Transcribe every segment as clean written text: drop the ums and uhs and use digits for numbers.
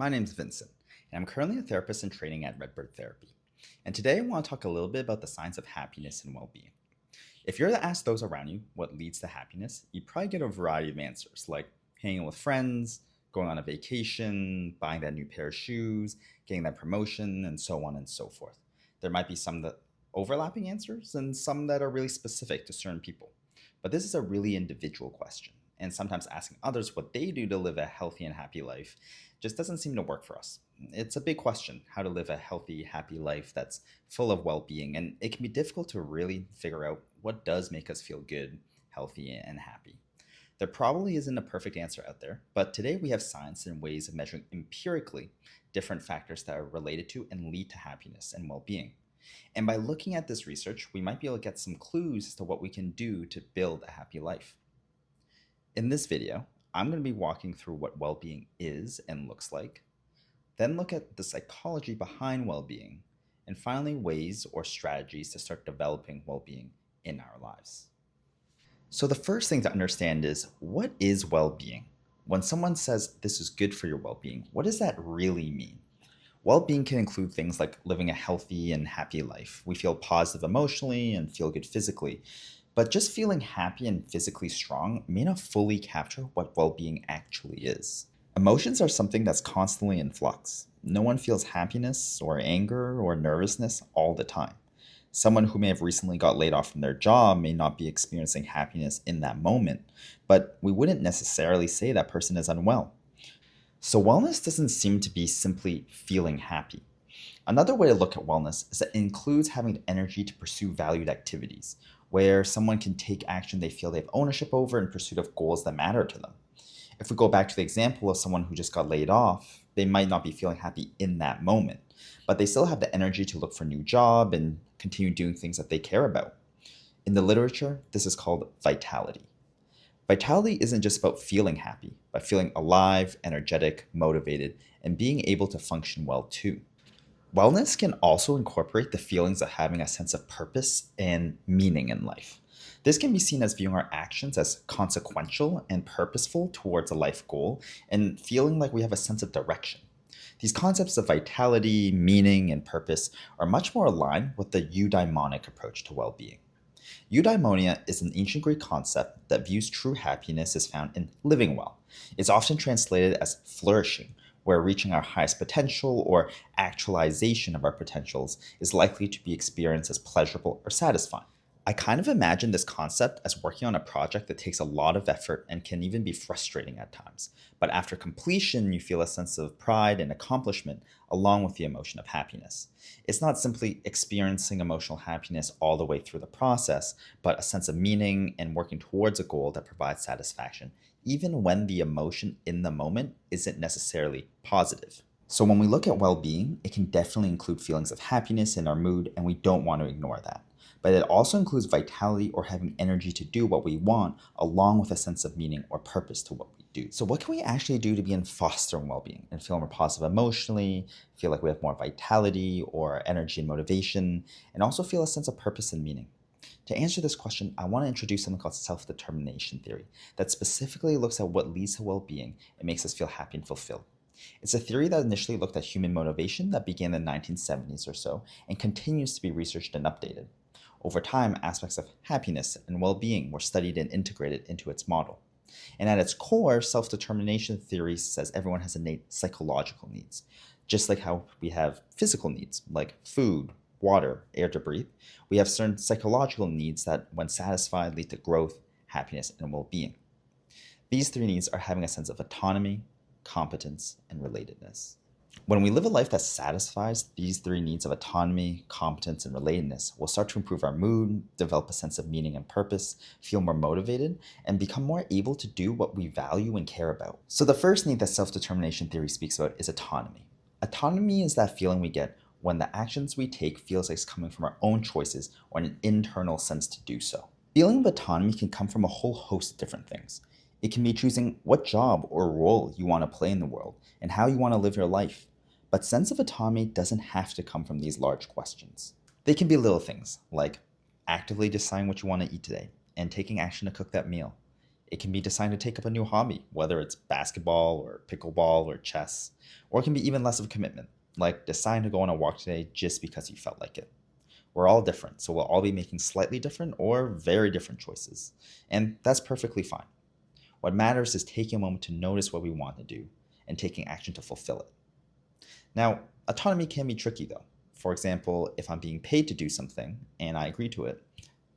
My name's Vincent, and I'm currently a therapist in training at Redbird Therapy. And today I want to talk a little bit about the science of happiness and well being. If you're to ask those around you what leads to happiness, you probably get a variety of answers like hanging with friends, going on a vacation, buying that new pair of shoes, getting that promotion, and so on and so forth. There might be some that overlapping answers and some that are really specific to certain people. But this is a really individual question, and sometimes asking others what they do to live a healthy and happy life just doesn't seem to work for us. It's a big question how to live a healthy, happy life that's full of well being, and it can be difficult to really figure out what does make us feel good, healthy, and happy. There probably isn't a perfect answer out there, but today we have science and ways of measuring empirically different factors that are related to and lead to happiness and well being. And by looking at this research, we might be able to get some clues as to what we can do to build a happy life. In this video, I'm going to be walking through what well being is and looks like, then look at the psychology behind well being, and finally, ways or strategies to start developing well being in our lives. So, the first thing to understand is what is well being? When someone says this is good for your well being, what does that really mean? Well being can include things like living a healthy and happy life. We feel positive emotionally and feel good physically. But just feeling happy and physically strong may not fully capture what well being actually is. Emotions are something that's constantly in flux. No one feels happiness or anger or nervousness all the time. Someone who may have recently got laid off from their job may not be experiencing happiness in that moment, but we wouldn't necessarily say that person is unwell. So, wellness doesn't seem to be simply feeling happy. Another way to look at wellness is that it includes having the energy to pursue valued activities, where someone can take action they feel they have ownership over in pursuit of goals that matter to them. If we go back to the example of someone who just got laid off, they might not be feeling happy in that moment, but they still have the energy to look for a new job and continue doing things that they care about. In the literature, this is called vitality. Vitality isn't just about feeling happy, but feeling alive, energetic, motivated, and being able to function well too. Wellness can also incorporate the feelings of having a sense of purpose and meaning in life. This can be seen as viewing our actions as consequential and purposeful towards a life goal and feeling like we have a sense of direction. These concepts of vitality, meaning, and purpose are much more aligned with the eudaimonic approach to well being. Eudaimonia is an ancient Greek concept that views true happiness as found in living well. It's often translated as flourishing, where reaching our highest potential or actualization of our potentials is likely to be experienced as pleasurable or satisfying. I kind of imagine this concept as working on a project that takes a lot of effort and can even be frustrating at times. But after completion, you feel a sense of pride and accomplishment along with the emotion of happiness. It's not simply experiencing emotional happiness all the way through the process, but a sense of meaning and working towards a goal that provides satisfaction, even when the emotion in the moment isn't necessarily positive. So, when we look at well being, it can definitely include feelings of happiness in our mood, and we don't want to ignore that. But it also includes vitality or having energy to do what we want, along with a sense of meaning or purpose to what we do. So, what can we actually do to begin fostering well being and feel more positive emotionally, feel like we have more vitality or energy and motivation, and also feel a sense of purpose and meaning? To answer this question, I want to introduce something called self determination theory that specifically looks at what leads to well being and makes us feel happy and fulfilled. It's a theory that initially looked at human motivation that began in the 1970s or so and continues to be researched and updated. Over time, aspects of happiness and well being were studied and integrated into its model. And at its core, self determination theory says everyone has innate psychological needs. Just like how we have physical needs, like food, water, air to breathe, we have certain psychological needs that, when satisfied, lead to growth, happiness, and well being. These three needs are having a sense of autonomy, competence, and relatedness. When we live a life that satisfies these three needs of autonomy, competence, and relatedness, we'll start to improve our mood, develop a sense of meaning and purpose, feel more motivated, and become more able to do what we value and care about. So the first need that self-determination theory speaks about is autonomy. Autonomy is that feeling we get when the actions we take feels like it's coming from our own choices or an internal sense to do so. Feeling of autonomy can come from a whole host of different things. It can be choosing what job or role you want to play in the world and how you want to live your life. But sense of autonomy doesn't have to come from these large questions. They can be little things like actively deciding what you want to eat today and taking action to cook that meal. It can be deciding to take up a new hobby, whether it's basketball or pickleball or chess, or it can be even less of a commitment, like deciding to go on a walk today just because you felt like it. We're all different, so we'll all be making slightly different or very different choices, and that's perfectly fine. What matters is taking a moment to notice what we want to do and taking action to fulfill it. Now, autonomy can be tricky though. For example, if I'm being paid to do something and I agree to it,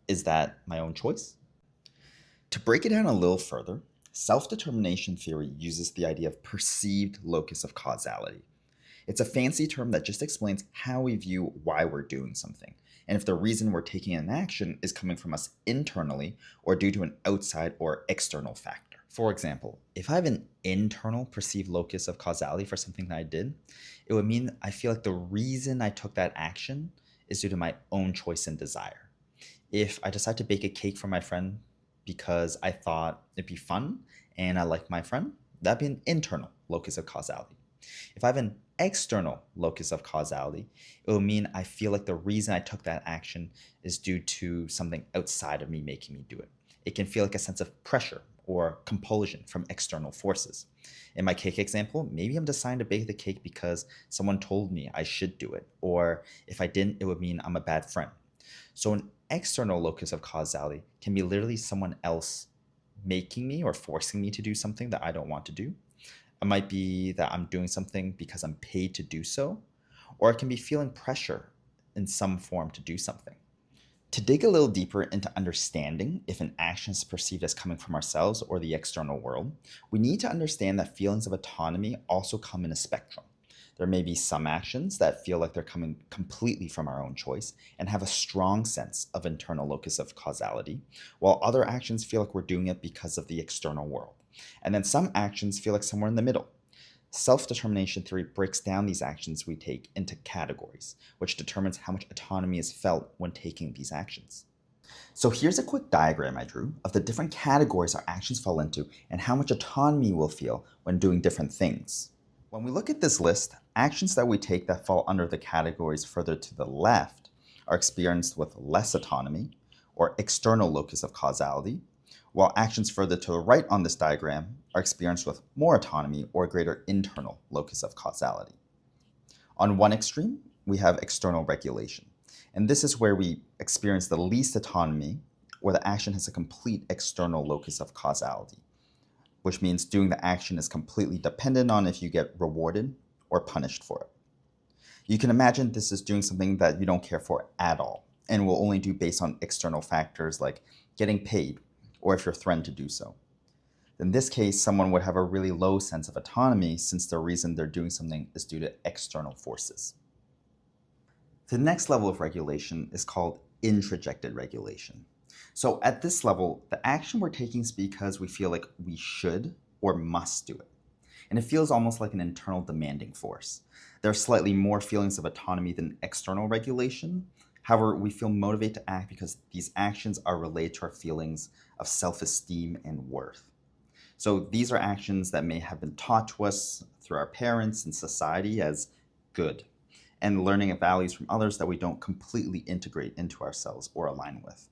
is that my own choice? To break it down a little further, self determination theory uses the idea of perceived locus of causality. It's a fancy term that just explains how we view why we're doing something, and if the reason we're taking an action is coming from us internally or due to an outside or external factor. For example, if I have an internal perceived locus of causality for something that I did, it would mean I feel like the reason I took that action is due to my own choice and desire. If I decide to bake a cake for my friend because I thought it'd be fun and I like my friend, that'd be an internal locus of causality. If I have an external locus of causality, it will mean I feel like the reason I took that action is due to something outside of me making me do it. It can feel like a sense of pressure or compulsion from external forces. In my cake example, maybe I'm deciding to bake the cake because someone told me I should do it, or if I didn't, it would mean I'm a bad friend. So an external locus of causality can be literally someone else making me or forcing me to do something that I don't want to do. It might be that I'm doing something because I'm paid to do so, or it can be feeling pressure in some form to do something. To dig a little deeper into understanding if an action is perceived as coming from ourselves or the external world, we need to understand that feelings of autonomy also come in a spectrum. There may be some actions that feel like they're coming completely from our own choice and have a strong sense of internal locus of causality, while other actions feel like we're doing it because of the external world. And then some actions feel like somewhere in the middle. Self-determination theory breaks down these actions we take into categories, which determines how much autonomy is felt when taking these actions. So here's a quick diagram I drew of the different categories our actions fall into and how much autonomy we'll feel when doing different things. When we look at this list, actions that we take that fall under the categories further to the left are experienced with less autonomy, or external locus of causality, while actions further to the right on this diagram are experienced with more autonomy or greater internal locus of causality. On one extreme, we have external regulation, and this is where we experience the least autonomy, where the action has a complete external locus of causality, which means doing the action is completely dependent on if you get rewarded or punished for it. You can imagine this is doing something that you don't care for at all and will only do based on external factors like getting paid or if you're threatened to do so. In this case, someone would have a really low sense of autonomy since the reason they're doing something is due to external forces. The next level of regulation is called introjected regulation. So at this level, the action we're taking is because we feel like we should or must do it. And it feels almost like an internal demanding force. There are slightly more feelings of autonomy than external regulation. However, we feel motivated to act because these actions are related to our feelings of self-esteem and worth. So these are actions that may have been taught to us through our parents and society as good, and learning values from others that we don't completely integrate into ourselves or align with.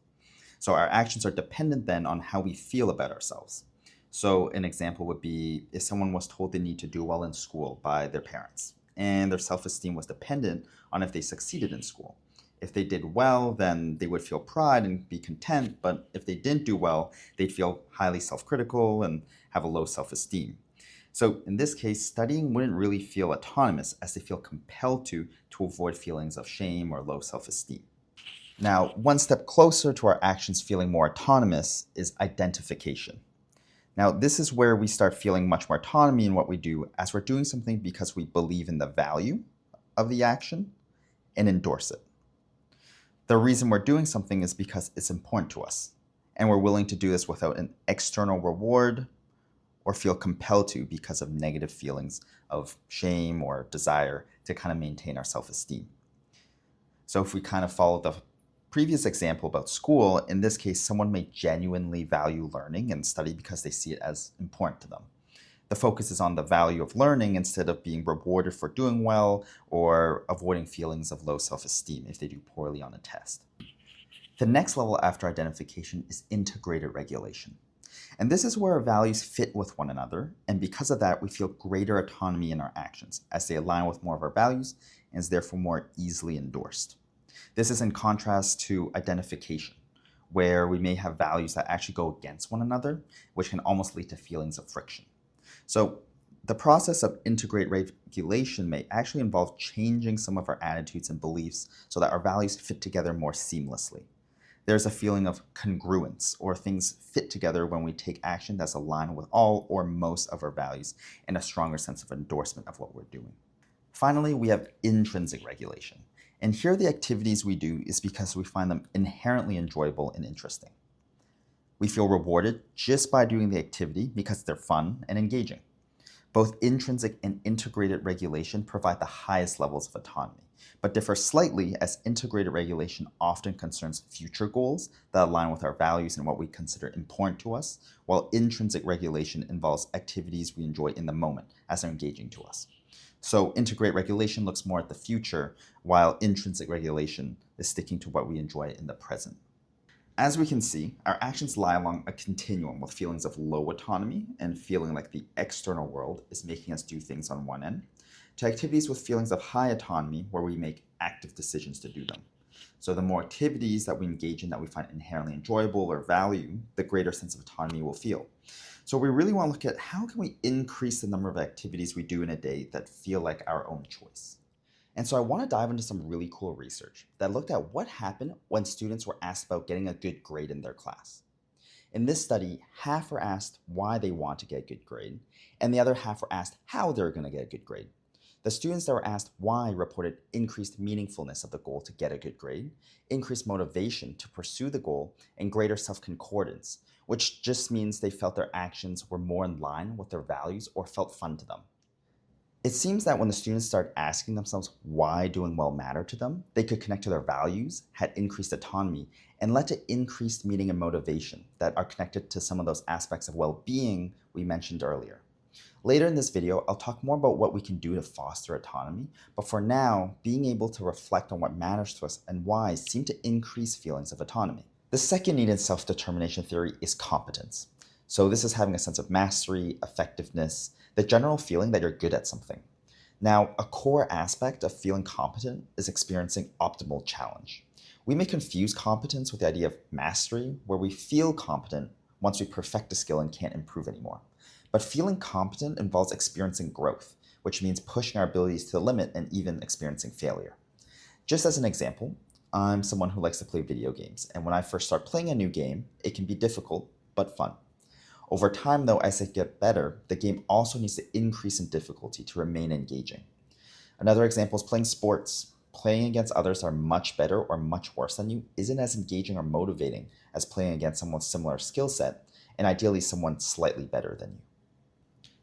So our actions are dependent then on how we feel about ourselves. So an example would be if someone was told they need to do well in school by their parents, and their self-esteem was dependent on if they succeeded in school. If they did well, then they would feel pride and be content, but if they didn't do well, they'd feel highly self-critical and have a low self-esteem. So in this case, studying wouldn't really feel autonomous as they feel compelled to avoid feelings of shame or low self-esteem. Now, one step closer to our actions feeling more autonomous is identification. Now, this is where we start feeling much more autonomy in what we do as we're doing something because we believe in the value of the action and endorse it. The reason we're doing something is because it's important to us, and we're willing to do this without an external reward or feel compelled to because of negative feelings of shame or desire to kind of maintain our self-esteem. So if we kind of follow the previous example about school, in this case, someone may genuinely value learning and study because they see it as important to them. The focus is on the value of learning instead of being rewarded for doing well or avoiding feelings of low self-esteem if they do poorly on a test. The next level after identification is integrated regulation. And this is where our values fit with one another, and because of that, we feel greater autonomy in our actions as they align with more of our values and is therefore more easily endorsed. This is in contrast to identification, where we may have values that actually go against one another, which can almost lead to feelings of friction. So, the process of integrate regulation may actually involve changing some of our attitudes and beliefs so that our values fit together more seamlessly. There's a feeling of congruence, or things fit together when we take action that's aligned with all or most of our values, and a stronger sense of endorsement of what we're doing. Finally, we have intrinsic regulation. And here the activities we do is because we find them inherently enjoyable and interesting. We feel rewarded just by doing the activity because they're fun and engaging. Both intrinsic and integrated regulation provide the highest levels of autonomy, but differ slightly as integrated regulation often concerns future goals that align with our values and what we consider important to us, while intrinsic regulation involves activities we enjoy in the moment as they're engaging to us. So integrate regulation looks more at the future, while intrinsic regulation is sticking to what we enjoy in the present. As we can see, our actions lie along a continuum with feelings of low autonomy and feeling like the external world is making us do things on one end, to activities with feelings of high autonomy where we make active decisions to do them. So the more activities that we engage in that we find inherently enjoyable or value, the greater sense of autonomy we'll feel. So we really want to look at how can we increase the number of activities we do in a day that feel like our own choice. And so I want to dive into some really cool research that looked at what happened when students were asked about getting a good grade in their class. In this study, half were asked why they want to get a good grade, and the other half were asked how they're going to get a good grade. The students that were asked why reported increased meaningfulness of the goal to get a good grade, increased motivation to pursue the goal, and greater self-concordance, which just means they felt their actions were more in line with their values or felt fun to them. It seems that when the students start asking themselves why doing well mattered to them, they could connect to their values, had increased autonomy, and led to increased meaning and motivation that are connected to some of those aspects of well-being we mentioned earlier. Later in this video, I'll talk more about what we can do to foster autonomy, but for now, being able to reflect on what matters to us and why seem to increase feelings of autonomy. The second need in self-determination theory is competence. So this is having a sense of mastery, effectiveness, the general feeling that you're good at something. Now, a core aspect of feeling competent is experiencing optimal challenge. We may confuse competence with the idea of mastery, where we feel competent once we perfect a skill and can't improve anymore. But feeling competent involves experiencing growth, which means pushing our abilities to the limit and even experiencing failure. Just as an example, I'm someone who likes to play video games, and when I first start playing a new game, it can be difficult, but fun. Over time, though, as I get better, the game also needs to increase in difficulty to remain engaging. Another example is playing sports. Playing against others that are much better or much worse than you isn't as engaging or motivating as playing against someone with similar skill set, and ideally someone slightly better than you.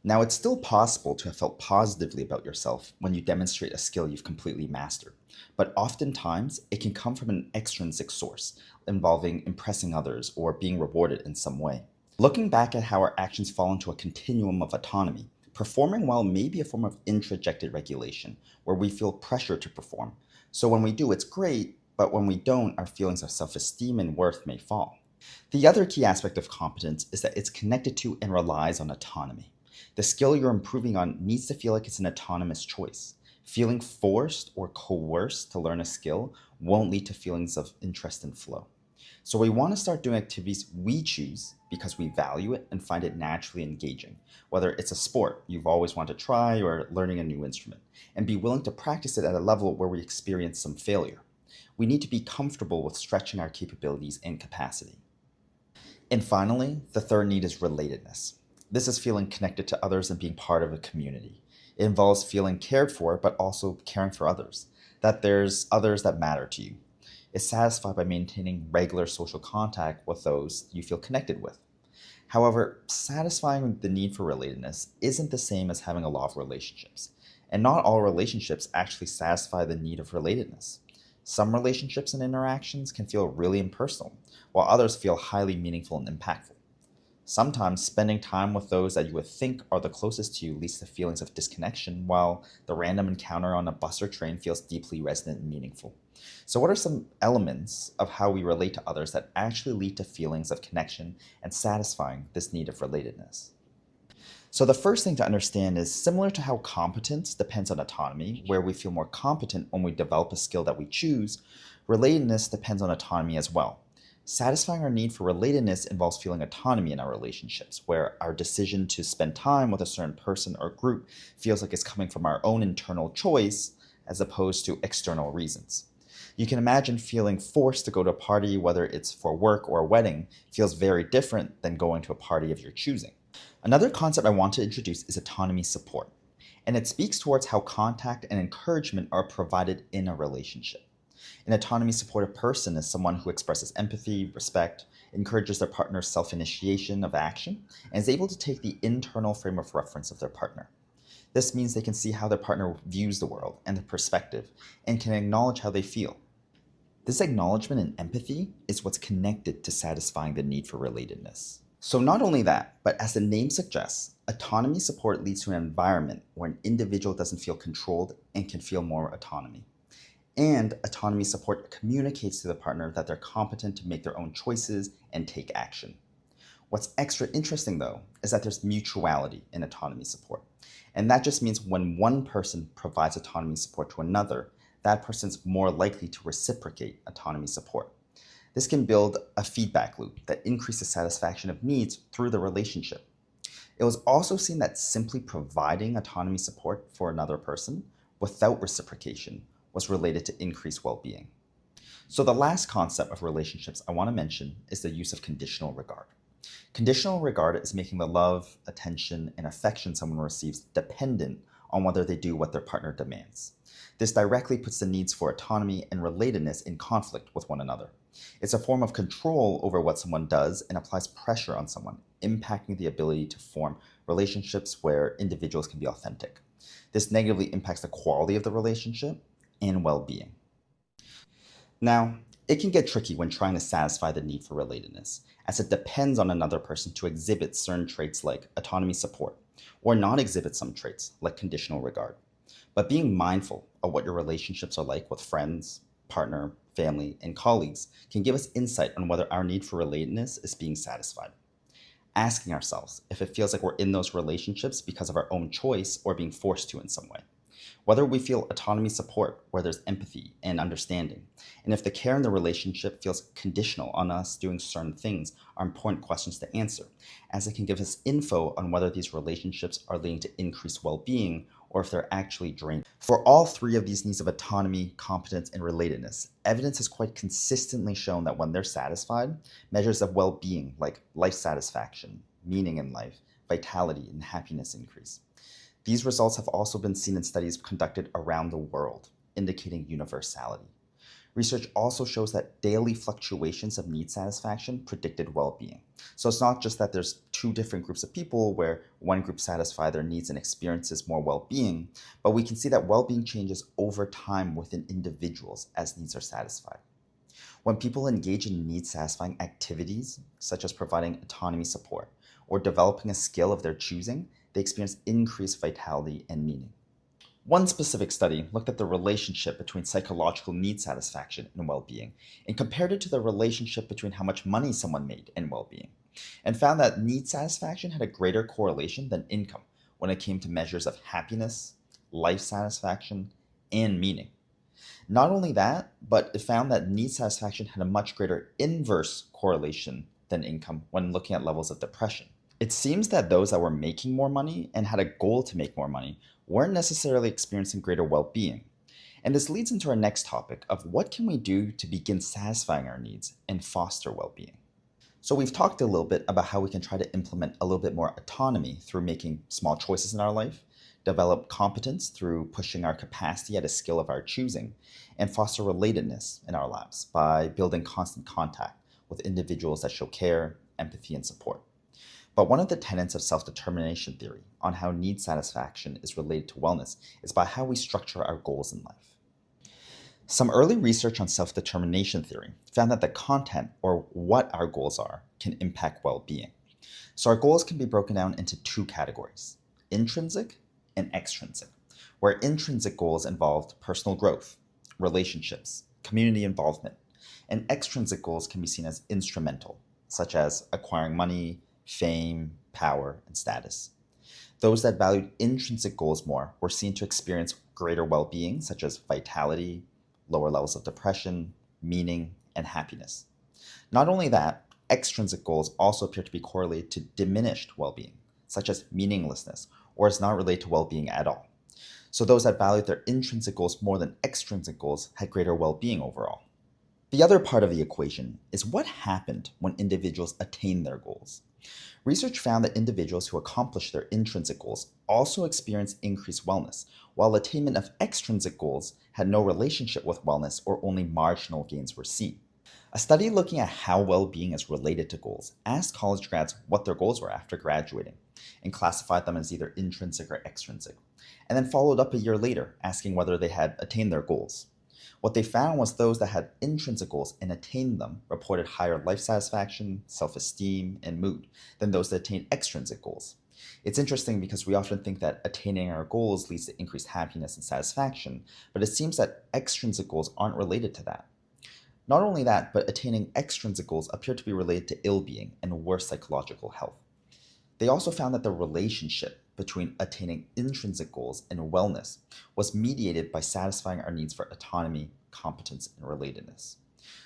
Now, it's still possible to have felt positively about yourself when you demonstrate a skill you've completely mastered, but oftentimes it can come from an extrinsic source involving impressing others or being rewarded in some way. Looking back at how our actions fall into a continuum of autonomy, performing well may be a form of introjected regulation, where we feel pressure to perform. So when we do, it's great, but when we don't, our feelings of self-esteem and worth may fall. The other key aspect of competence is that it's connected to and relies on autonomy. The skill you're improving on needs to feel like it's an autonomous choice. Feeling forced or coerced to learn a skill won't lead to feelings of interest and flow. So we want to start doing activities we choose because we value it and find it naturally engaging, whether it's a sport you've always wanted to try or learning a new instrument, and be willing to practice it at a level where we experience some failure. We need to be comfortable with stretching our capabilities and capacity. And finally, the third need is relatedness. This is feeling connected to others and being part of a community. It involves feeling cared for, but also caring for others, that there's others that matter to you. It's satisfied by maintaining regular social contact with those you feel connected with. However, satisfying the need for relatedness isn't the same as having a lot of relationships, and not all relationships actually satisfy the need of relatedness. Some relationships and interactions can feel really impersonal, while others feel highly meaningful and impactful. Sometimes spending time with those that you would think are the closest to you leads to feelings of disconnection, while the random encounter on a bus or train feels deeply resonant and meaningful. So, what are some elements of how we relate to others that actually lead to feelings of connection and satisfying this need of relatedness? So, the first thing to understand is similar to how competence depends on autonomy, where we feel more competent when we develop a skill that we choose, relatedness depends on autonomy as well. Satisfying our need for relatedness involves feeling autonomy in our relationships, where our decision to spend time with a certain person or group feels like it's coming from our own internal choice as opposed to external reasons. You can imagine feeling forced to go to a party, whether it's for work or a wedding, feels very different than going to a party of your choosing. Another concept I want to introduce is autonomy support, and it speaks towards how contact and encouragement are provided in a relationship. An autonomy supportive person is someone who expresses empathy, respect, encourages their partner's self initiation of action, and is able to take the internal frame of reference of their partner. This means they can see how their partner views the world and their perspective, and can acknowledge how they feel. This acknowledgement and empathy is what's connected to satisfying the need for relatedness. So, not only that, but as the name suggests, autonomy support leads to an environment where an individual doesn't feel controlled and can feel more autonomy. And autonomy support communicates to the partner that they're competent to make their own choices and take action. What's extra interesting, though, is that there's mutuality in autonomy support. And that just means when one person provides autonomy support to another, that person's more likely to reciprocate autonomy support. This can build a feedback loop that increases satisfaction of needs through the relationship. It was also seen that simply providing autonomy support for another person without reciprocation was related to increased well being. So, the last concept of relationships I want to mention is the use of conditional regard. Conditional regard is making the love, attention, and affection someone receives dependent on whether they do what their partner demands. This directly puts the needs for autonomy and relatedness in conflict with one another. It's a form of control over what someone does and applies pressure on someone, impacting the ability to form relationships where individuals can be authentic. This negatively impacts the quality of the relationship and well being. Now, it can get tricky when trying to satisfy the need for relatedness, as it depends on another person to exhibit certain traits like autonomy support, or not exhibit some traits like conditional regard. But being mindful of what your relationships are like with friends, partner, family, and colleagues can give us insight on whether our need for relatedness is being satisfied. Asking ourselves if it feels like we're in those relationships because of our own choice or being forced to in some way. Whether we feel autonomy support, where there's empathy and understanding, and if the care in the relationship feels conditional on us doing certain things are important questions to answer, as it can give us info on whether these relationships are leading to increased well being or if they're actually draining. For all three of these needs of autonomy, competence, and relatedness, evidence has quite consistently shown that when they're satisfied, measures of well being like life satisfaction, meaning in life, vitality, and happiness increase. These results have also been seen in studies conducted around the world, indicating universality. Research also shows that daily fluctuations of need satisfaction predicted well-being. So it's not just that there's two different groups of people where one group satisfy their needs and experiences more well-being, but we can see that well-being changes over time within individuals as needs are satisfied. When people engage in need-satisfying activities, such as providing autonomy support or developing a skill of their choosing, they experience increased vitality and meaning. One specific study looked at the relationship between psychological need satisfaction and well being and compared it to the relationship between how much money someone made and well being, and found that need satisfaction had a greater correlation than income when it came to measures of happiness, life satisfaction, and meaning. Not only that, but it found that need satisfaction had a much greater inverse correlation than income when looking at levels of depression. It seems that those that were making more money and had a goal to make more money weren't necessarily experiencing greater well-being. And this leads into our next topic of what can we do to begin satisfying our needs and foster well-being. So we've talked a little bit about how we can try to implement a little bit more autonomy through making small choices in our life, develop competence through pushing our capacity at a skill of our choosing, and foster relatedness in our lives by building constant contact with individuals that show care, empathy, and support. But one of the tenets of self-determination theory on how need satisfaction is related to wellness is by how we structure our goals in life. Some early research on self-determination theory found that the content, or what our goals are, can impact well-being. So our goals can be broken down into two categories: intrinsic and extrinsic, where intrinsic goals involved personal growth, relationships, community involvement, and extrinsic goals can be seen as instrumental, such as acquiring money, fame, power, and status. Those that valued intrinsic goals more were seen to experience greater well being, such as vitality, lower levels of depression, meaning, and happiness. Not only that, extrinsic goals also appear to be correlated to diminished well being, such as meaninglessness, or is not related to well being at all. So those that valued their intrinsic goals more than extrinsic goals had greater well being overall. The other part of the equation is what happened when individuals attained their goals. Research found that individuals who accomplished their intrinsic goals also experienced increased wellness, while attainment of extrinsic goals had no relationship with wellness or only marginal gains were seen. A study looking at how well-being is related to goals asked college grads what their goals were after graduating and classified them as either intrinsic or extrinsic, and then followed up a year later asking whether they had attained their goals. What they found was those that had intrinsic goals and attained them reported higher life satisfaction, self-esteem, and mood than those that attained extrinsic goals. It's interesting because we often think that attaining our goals leads to increased happiness and satisfaction, but it seems that extrinsic goals aren't related to that. Not only that, but attaining extrinsic goals appear to be related to ill-being and worse psychological health. They also found that the relationship between attaining intrinsic goals and wellness was mediated by satisfying our needs for autonomy, competence, and relatedness.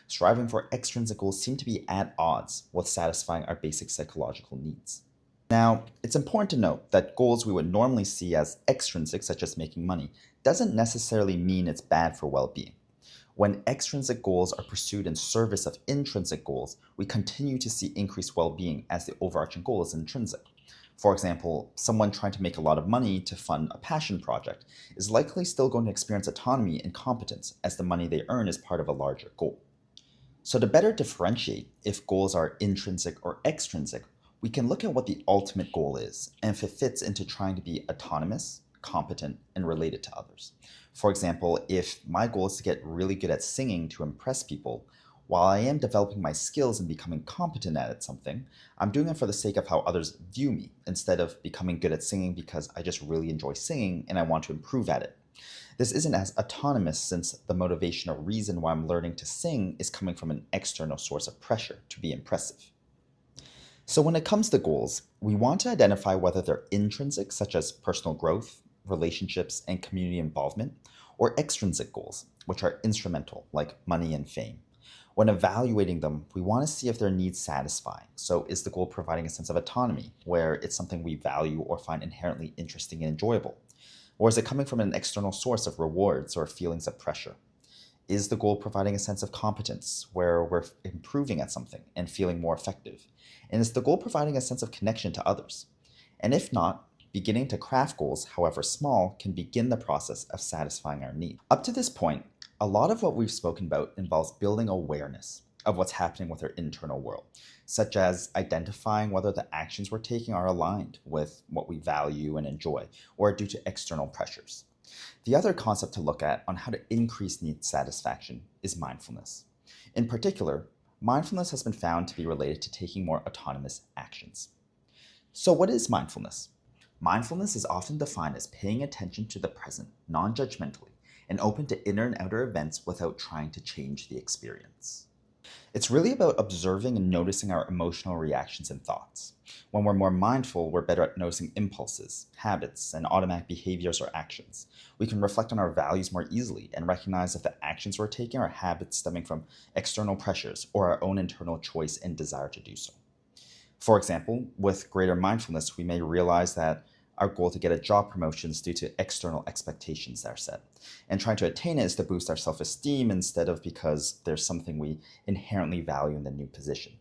Striving for extrinsic goals seemed to be at odds with satisfying our basic psychological needs. Now, it's important to note that goals we would normally see as extrinsic, such as making money, doesn't necessarily mean it's bad for well-being. When extrinsic goals are pursued in service of intrinsic goals, we continue to see increased well-being as the overarching goal is intrinsic. For example, someone trying to make a lot of money to fund a passion project is likely still going to experience autonomy and competence as the money they earn is part of a larger goal. So to better differentiate if goals are intrinsic or extrinsic, we can look at what the ultimate goal is and if it fits into trying to be autonomous, competent, and related to others. For example, if my goal is to get really good at singing to impress people, while I am developing my skills and becoming competent at something, I'm doing it for the sake of how others view me, instead of becoming good at singing because I just really enjoy singing and I want to improve at it. This isn't as autonomous since the motivation or reason why I'm learning to sing is coming from an external source of pressure to be impressive. So when it comes to goals, we want to identify whether they're intrinsic, such as personal growth, relationships, and community involvement, or extrinsic goals, which are instrumental, like money and fame. When evaluating them, we want to see if their needs satisfy. So is the goal providing a sense of autonomy, where it's something we value or find inherently interesting and enjoyable? Or is it coming from an external source of rewards or feelings of pressure? Is the goal providing a sense of competence, where we're improving at something and feeling more effective? And is the goal providing a sense of connection to others? And if not, beginning to craft goals, however small, can begin the process of satisfying our needs. Up to this point, a lot of what we've spoken about involves building awareness of what's happening with our internal world, such as identifying whether the actions we're taking are aligned with what we value and enjoy, or are due to external pressures. The other concept to look at on how to increase need satisfaction is mindfulness. In particular, mindfulness has been found to be related to taking more autonomous actions. So what is mindfulness? Mindfulness is often defined as paying attention to the present non-judgmentally and open to inner and outer events without trying to change the experience. It's really about observing and noticing our emotional reactions and thoughts. When we're more mindful, we're better at noticing impulses, habits, and automatic behaviors or actions. We can reflect on our values more easily and recognize if the actions we're taking are habits stemming from external pressures or our own internal choice and desire to do so. For example, with greater mindfulness, we may realize that our goal to get a job promotion is due to external expectations that are set. And trying to attain it is to boost our self-esteem instead of because there's something we inherently value in the new position.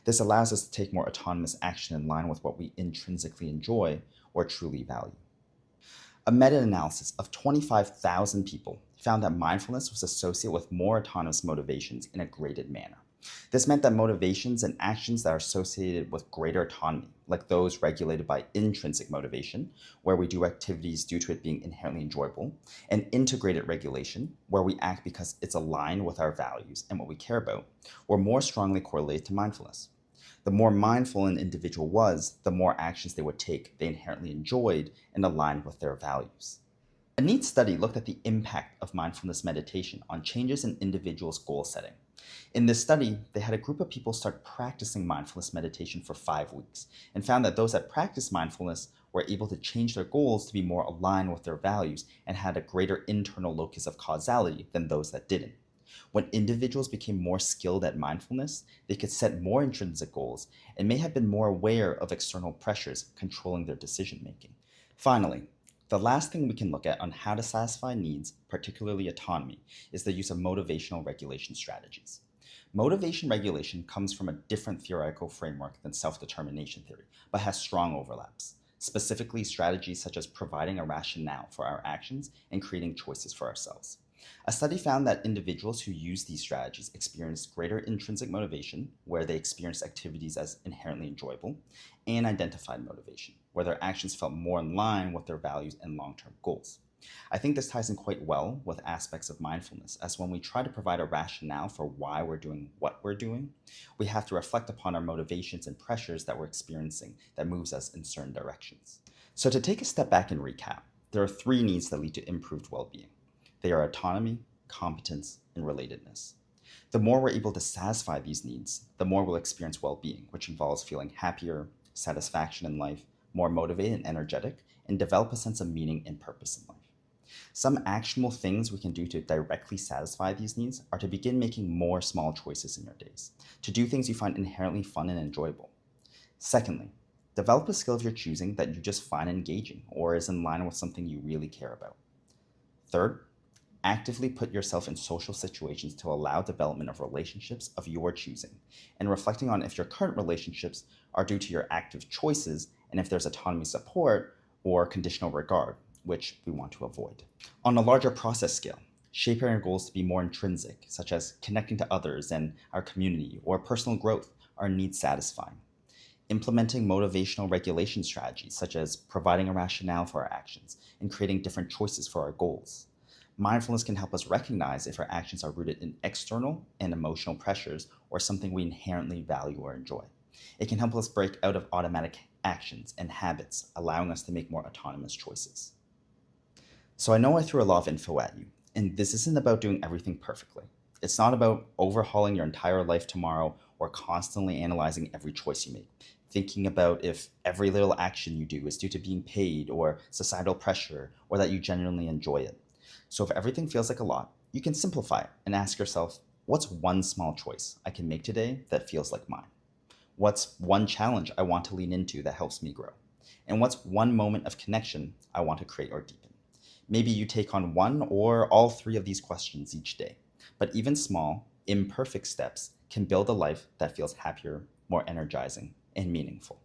This allows us to take more autonomous action in line with what we intrinsically enjoy or truly value. A meta-analysis of 25,000 people found that mindfulness was associated with more autonomous motivations in a graded manner. This meant that motivations and actions that are associated with greater autonomy, like those regulated by intrinsic motivation, where we do activities due to it being inherently enjoyable, and integrated regulation, where we act because it's aligned with our values and what we care about, were more strongly correlated to mindfulness. The more mindful an individual was, the more actions they would take they inherently enjoyed and aligned with their values. A neat study looked at the impact of mindfulness meditation on changes in individuals' goal setting. In this study, they had a group of people start practicing mindfulness meditation for 5 weeks and found that those that practiced mindfulness were able to change their goals to be more aligned with their values and had a greater internal locus of causality than those that didn't. When individuals became more skilled at mindfulness, they could set more intrinsic goals and may have been more aware of external pressures controlling their decision making. Finally, the last thing we can look at on how to satisfy needs, particularly autonomy, is the use of motivational regulation strategies. Motivation regulation comes from a different theoretical framework than self determination theory, but has strong overlaps. Specifically, strategies such as providing a rationale for our actions and creating choices for ourselves. A study found that individuals who use these strategies experienced greater intrinsic motivation, where they experienced activities as inherently enjoyable, and identified motivation, where their actions felt more in line with their values and long term goals. I think this ties in quite well with aspects of mindfulness, as when we try to provide a rationale for why we're doing what we're doing, we have to reflect upon our motivations and pressures that we're experiencing that moves us in certain directions. So to take a step back and recap, there are three needs that lead to improved well-being. They are autonomy, competence, and relatedness. The more we're able to satisfy these needs, the more we'll experience well being, which involves feeling happier, satisfaction in life, more motivated and energetic, and develop a sense of meaning and purpose in life. Some actionable things we can do to directly satisfy these needs are to begin making more small choices in your days, to do things you find inherently fun and enjoyable. Secondly, develop a skill of your choosing that you just find engaging or is in line with something you really care about. Third, actively put yourself in social situations to allow development of relationships of your choosing, and reflecting on if your current relationships are due to your active choices and if there's autonomy support or conditional regard, which we want to avoid. On a larger process scale, shaping our goals to be more intrinsic, such as connecting to others and our community or personal growth, are needs satisfying. Implementing motivational regulation strategies, such as providing a rationale for our actions and creating different choices for our goals. Mindfulness can help us recognize if our actions are rooted in external and emotional pressures or something we inherently value or enjoy. It can help us break out of automatic actions and habits, allowing us to make more autonomous choices. So I know I threw a lot of info at you, and this isn't about doing everything perfectly. It's not about overhauling your entire life tomorrow or constantly analyzing every choice you make, thinking about if every little action you do is due to being paid or societal pressure or that you genuinely enjoy it. So if everything feels like a lot, you can simplify it and ask yourself, what's one small choice I can make today that feels like mine? What's one challenge I want to lean into that helps me grow? And what's one moment of connection I want to create or deepen? Maybe you take on one or all three of these questions each day. But even small, imperfect steps can build a life that feels happier, more energizing, and meaningful.